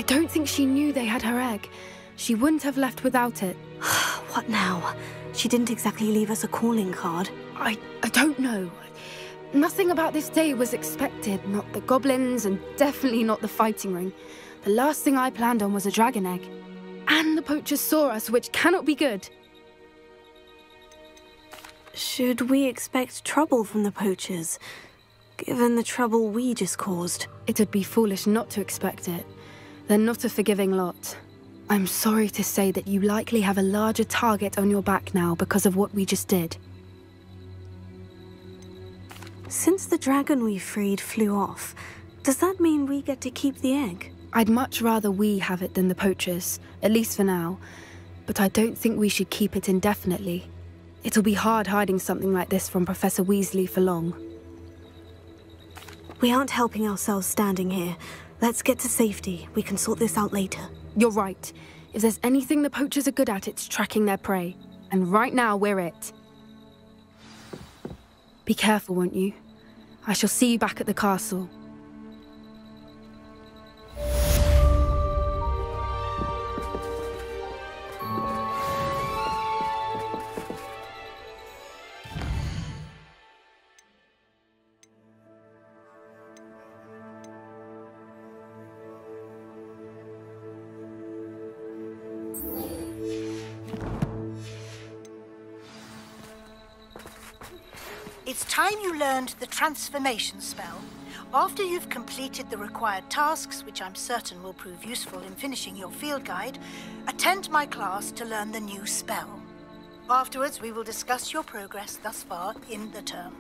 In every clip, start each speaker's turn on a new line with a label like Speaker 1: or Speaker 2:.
Speaker 1: I don't think she knew they had her egg. She wouldn't have left without it.
Speaker 2: What now? She didn't exactly leave us a calling card.
Speaker 1: I don't know. Nothing about this day was expected. Not the goblins, and definitely not the fighting ring. The last thing I planned on was a dragon egg. And the poachers saw us, which cannot be good.
Speaker 2: Should we expect trouble from the poachers, given the trouble we just caused?
Speaker 1: It'd be foolish not to expect it. They're not a forgiving lot. I'm sorry to say that you likely have a larger target on your back now because of what we just did.
Speaker 2: Since the dragon we freed flew off, does that mean we get to keep the egg?
Speaker 1: I'd much rather we have it than the poachers, at least for now. But I don't think we should keep it indefinitely. It'll be hard hiding something like this from Professor Weasley for long.
Speaker 2: We aren't helping ourselves standing here. Let's get to safety. We can sort this out later.
Speaker 1: You're right. If there's anything the poachers are good at, it's tracking their prey. And right now, we're it. Be careful, won't you? I shall see you back at the castle.
Speaker 3: It's time you learned the transformation spell. After you've completed the required tasks, which I'm certain will prove useful in finishing your field guide, attend my class to learn the new spell. Afterwards, we will discuss your progress thus far in the term.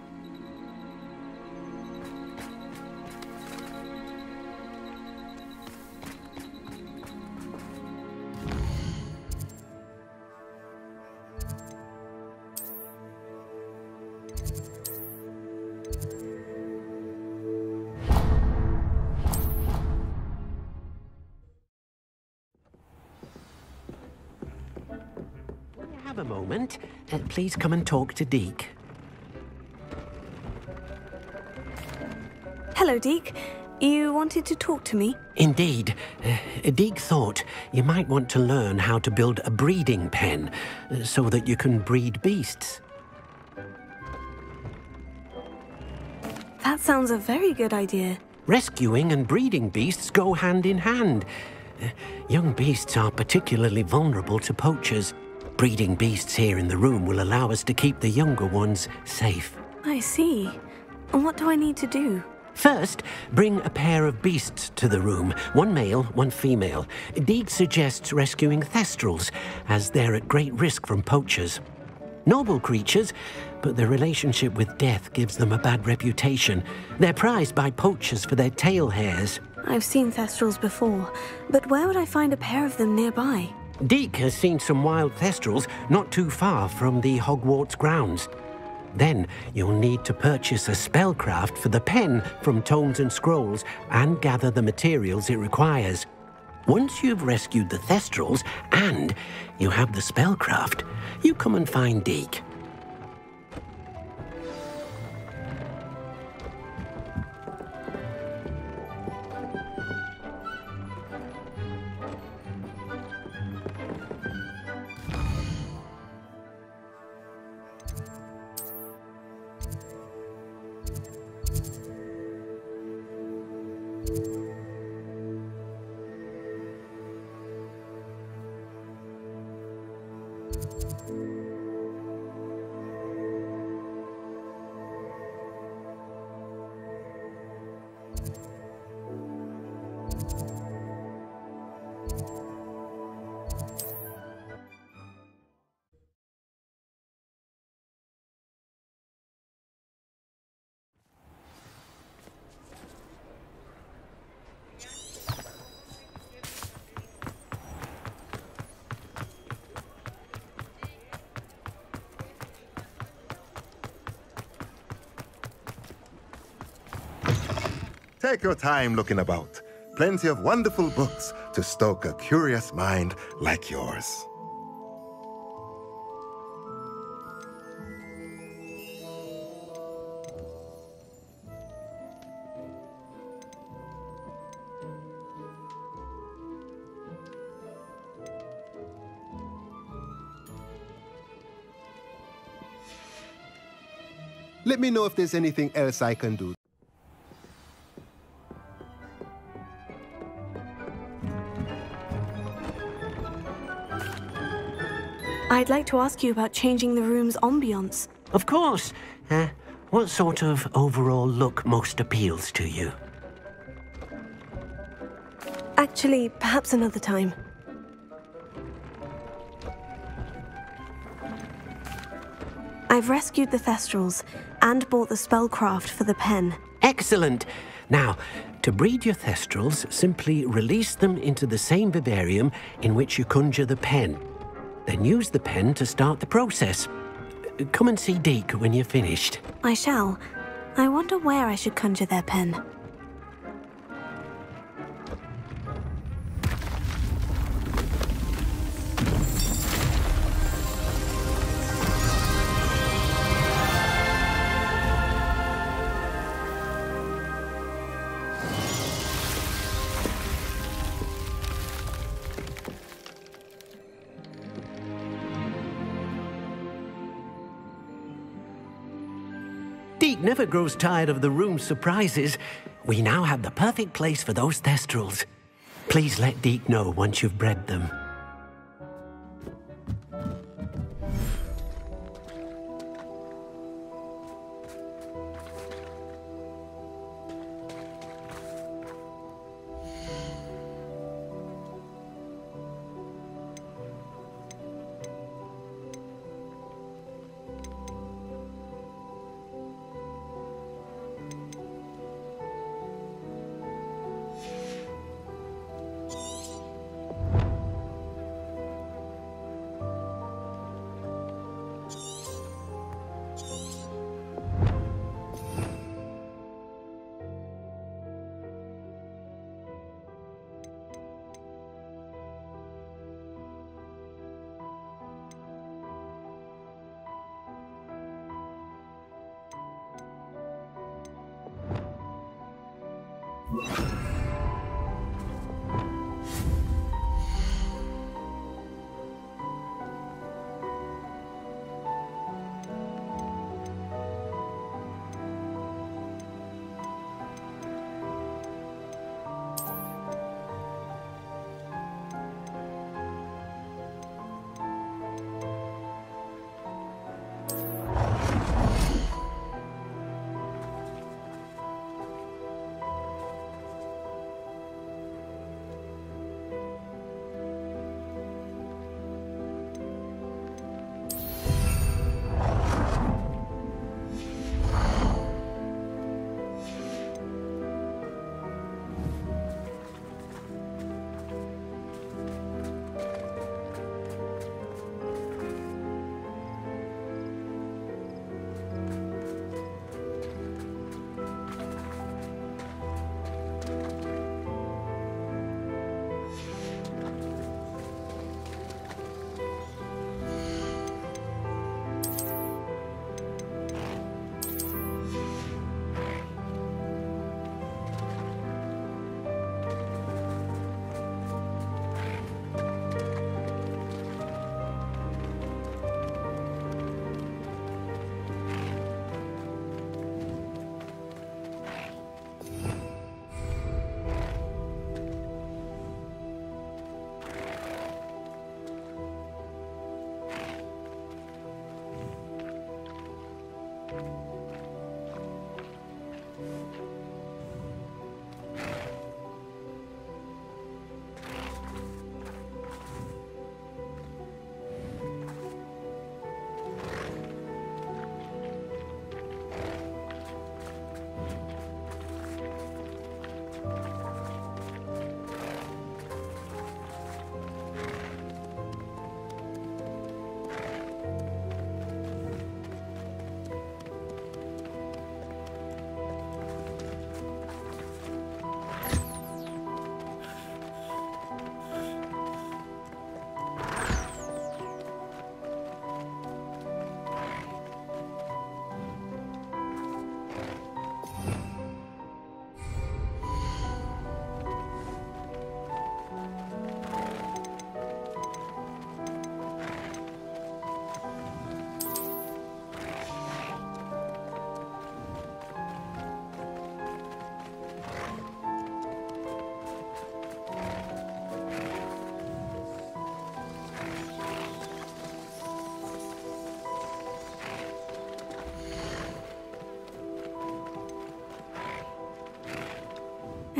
Speaker 4: Have a moment. Please come and talk to Deke.
Speaker 2: Hello, Deke. You wanted to talk to me?
Speaker 4: Indeed. Deke thought you might want to learn how to build a breeding pen so that you can breed beasts.
Speaker 2: That sounds a very good idea.
Speaker 4: Rescuing and breeding beasts go hand in hand. Young beasts are particularly vulnerable to poachers. Breeding beasts here in the room will allow us to keep the younger ones safe.
Speaker 2: I see. And what do I need to do?
Speaker 4: First, bring a pair of beasts to the room. One male, one female. Deke suggests rescuing thestrals, as they're at great risk from poachers. Noble creatures, but their relationship with death gives them a bad reputation. They're prized by poachers for their tail hairs.
Speaker 2: I've seen thestrals before, but where would I find a pair of them nearby?
Speaker 4: Deke has seen some wild thestrals not too far from the Hogwarts grounds. Then you'll need to purchase a spellcraft for the pen from Tomes and Scrolls and gather the materials it requires. Once you've rescued the thestrals and you have the spellcraft, you come and find Deke.
Speaker 5: Take your time looking about. Plenty of wonderful books to stoke a curious mind like yours.
Speaker 6: Let me know if there's anything else I can do.
Speaker 2: I'd like to ask you about changing the room's ambience.
Speaker 4: Of course. What sort of overall look most appeals to you?
Speaker 2: Actually, perhaps another time. I've rescued the Thestrals and bought the spellcraft for the pen.
Speaker 4: Excellent. Now, to breed your Thestrals, simply release them into the same vivarium in which you conjure the pen. Then use the pen to start the process. Come and see Deke when you're finished.
Speaker 2: I shall. I wonder where I should conjure their pen.
Speaker 4: Deke never grows tired of the room's surprises. We now have the perfect place for those Thestrals. Please let Deke know once you've bred them.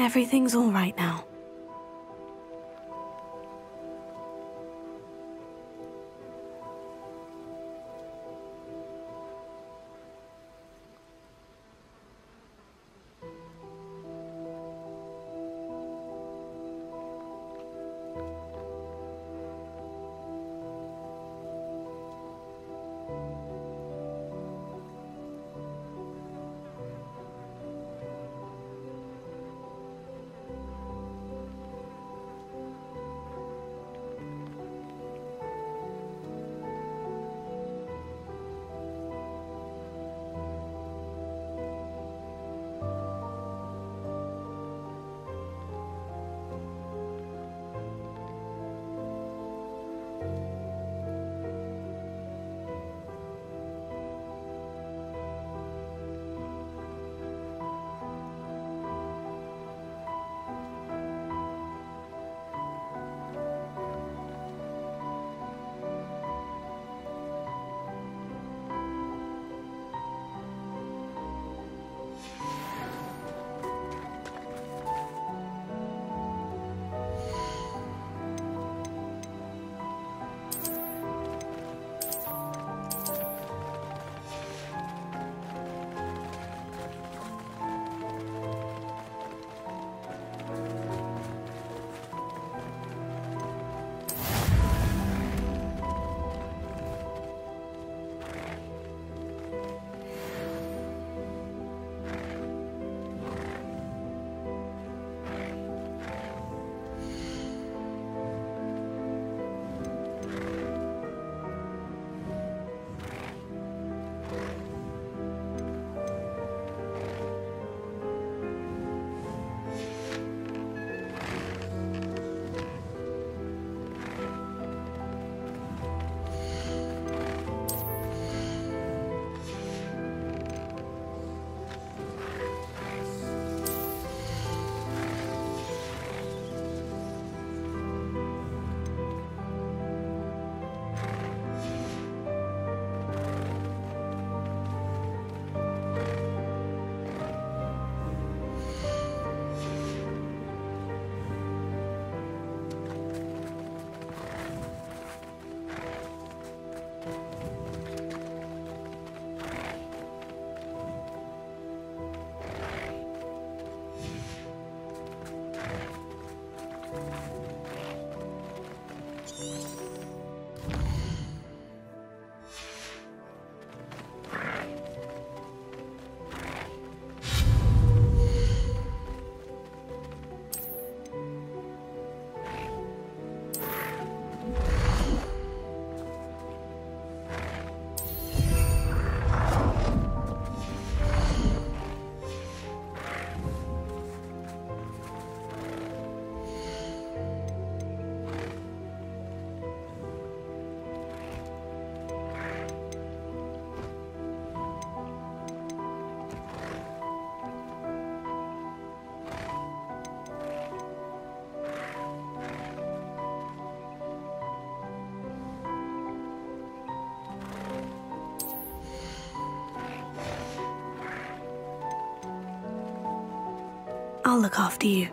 Speaker 2: Everything's all right now. I'll look after you.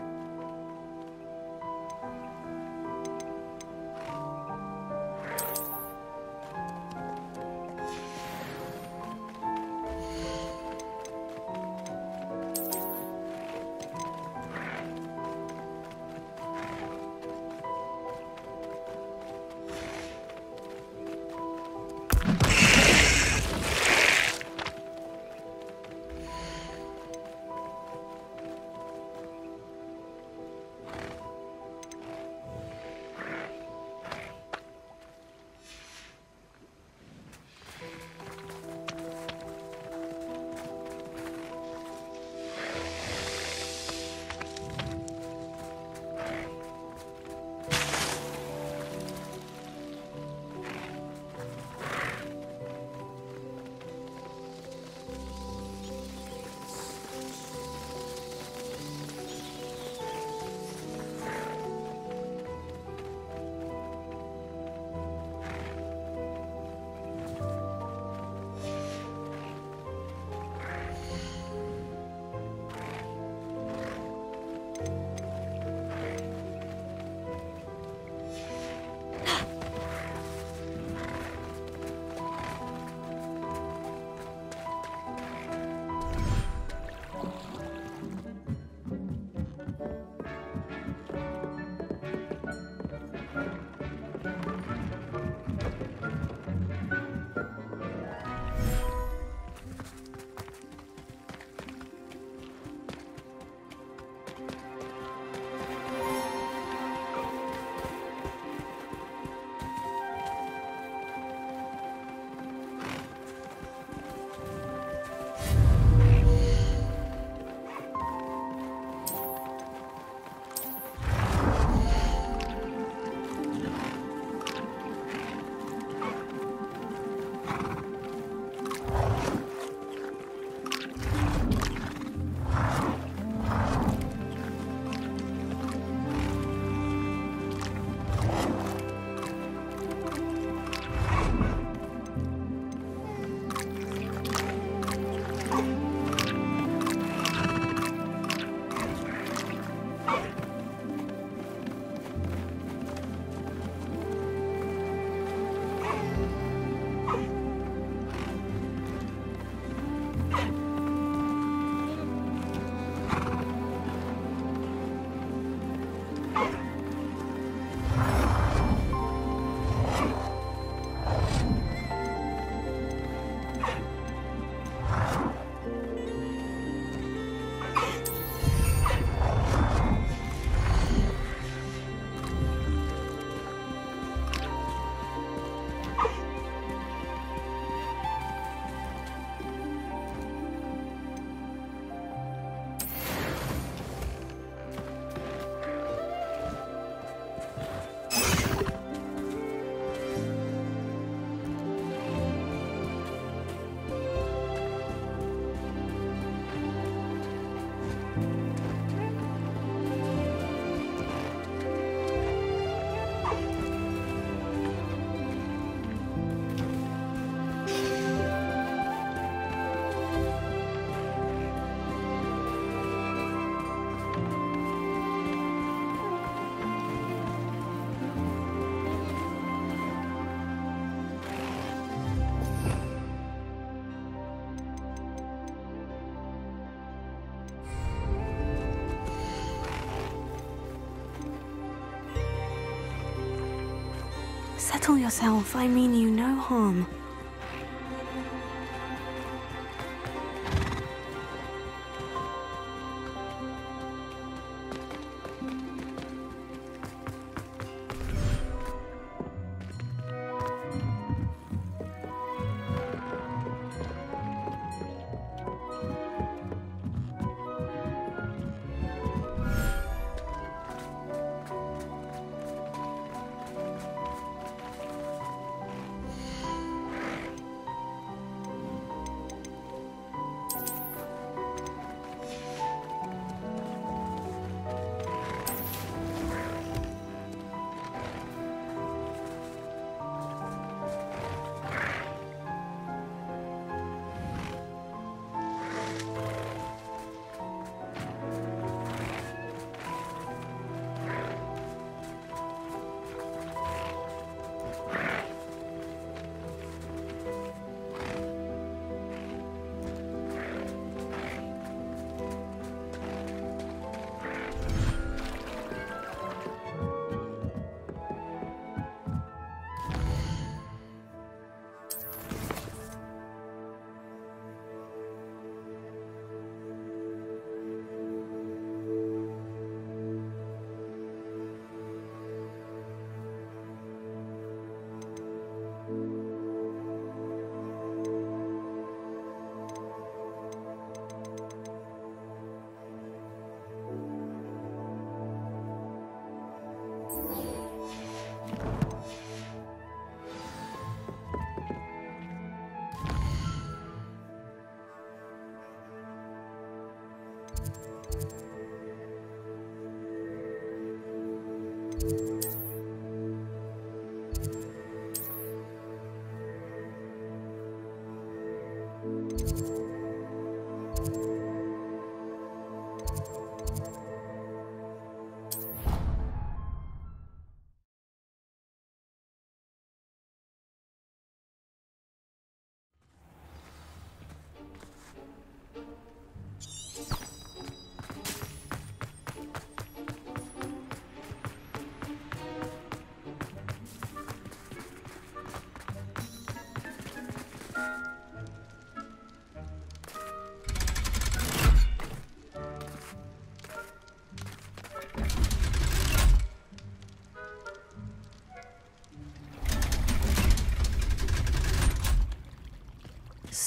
Speaker 2: Settle yourself. I mean you no harm.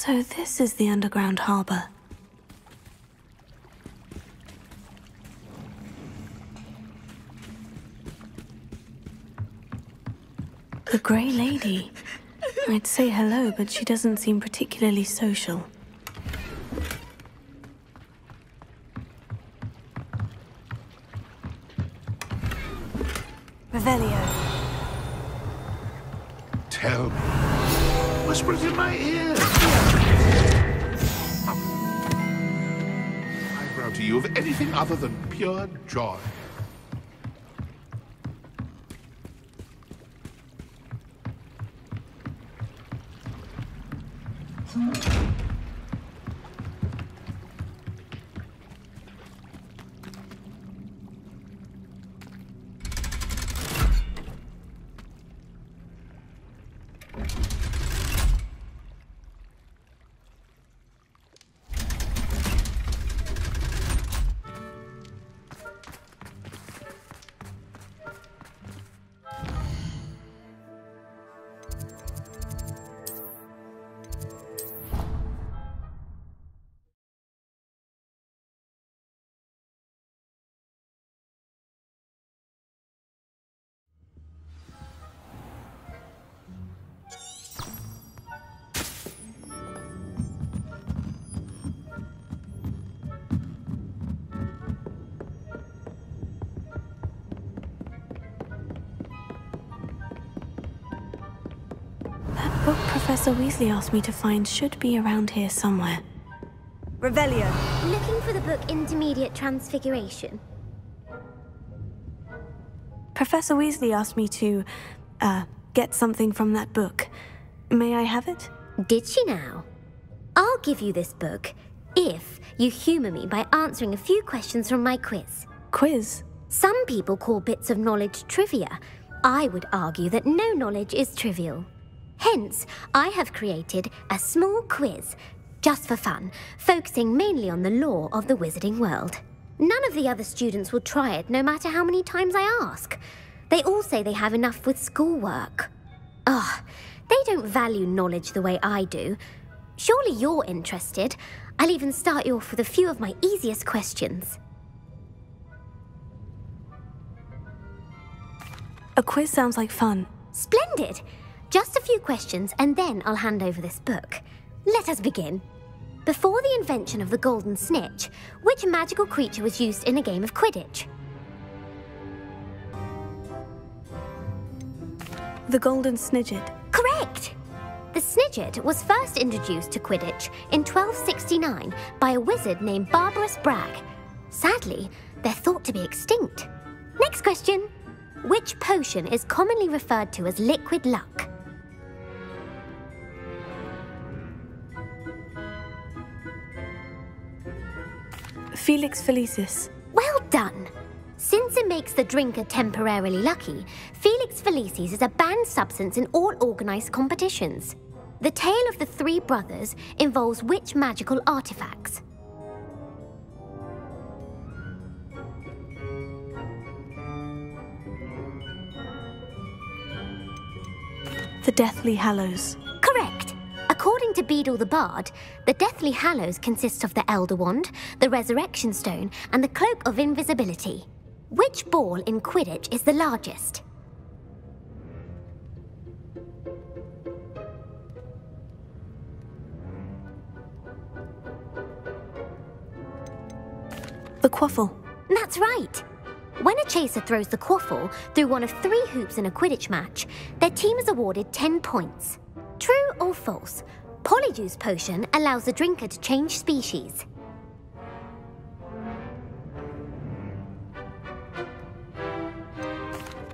Speaker 2: So this is the underground harbor. The Grey Lady. I'd say hello, but she doesn't seem particularly social. Revelio.
Speaker 7: Tell me. Whispers in my ear. I grow to you of anything other than pure joy.
Speaker 2: That book Professor Weasley asked me to find should be around here somewhere.
Speaker 8: Revelio.
Speaker 9: Looking for the book Intermediate Transfiguration.
Speaker 2: Professor Weasley asked me to, get something from that book. May I have it?
Speaker 9: Did she now? I'll give you this book if you humor me by answering a few questions from my quiz.
Speaker 2: Quiz?
Speaker 9: Some people call bits of knowledge trivia. I would argue that no knowledge is trivial. Hence, I have created a small quiz, just for fun, focusing mainly on the lore of the wizarding world. None of the other students will try it, no matter how many times I ask. They all say they have enough with schoolwork. Ugh, they don't value knowledge the way I do. Surely you're interested. I'll even start you off with a few of my easiest questions.
Speaker 2: A quiz sounds like fun.
Speaker 9: Splendid! Just a few questions and then I'll hand over this book. Let us begin. Before the invention of the golden snitch, which magical creature was used in a game of Quidditch?
Speaker 2: The golden snidget.
Speaker 9: Correct! The snidget was first introduced to Quidditch in 1269 by a wizard named Barbarous Bragg. Sadly, they're thought to be extinct. Next question. Which potion is commonly referred to as liquid luck?
Speaker 2: Felix Felicis.
Speaker 9: Well done! Since it makes the drinker temporarily lucky, Felix Felicis is a banned substance in all organised competitions. The tale of the three brothers involves which magical artifacts?
Speaker 2: The Deathly Hallows.
Speaker 9: Correct! According to Beedle the Bard, the Deathly Hallows consists of the Elder Wand, the Resurrection Stone, and the Cloak of Invisibility. Which ball in Quidditch is the largest?
Speaker 2: The Quaffle.
Speaker 9: That's right! When a chaser throws the quaffle through one of 3 hoops in a Quidditch match, their team is awarded 10 points. True or false? Polyjuice Potion allows the drinker to change species.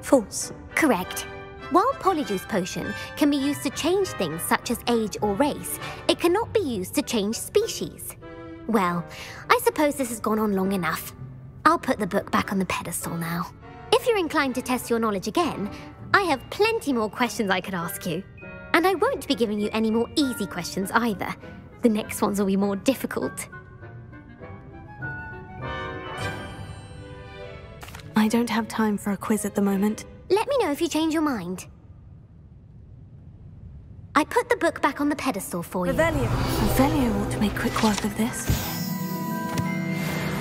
Speaker 2: False.
Speaker 9: Correct. While Polyjuice Potion can be used to change things such as age or race, it cannot be used to change species. Well, I suppose this has gone on long enough. I'll put the book back on the pedestal now. If you're inclined to test your knowledge again, I have plenty more questions I could ask you. And I won't be giving you any more easy questions either. The next ones will be more difficult.
Speaker 2: I don't have time for a quiz at the moment.
Speaker 9: Let me know if you change your mind. I put the book back on the pedestal for you.
Speaker 2: Revelio ought to make quick work of this.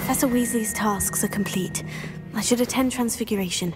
Speaker 2: Professor Weasley's tasks are complete. I should attend Transfiguration.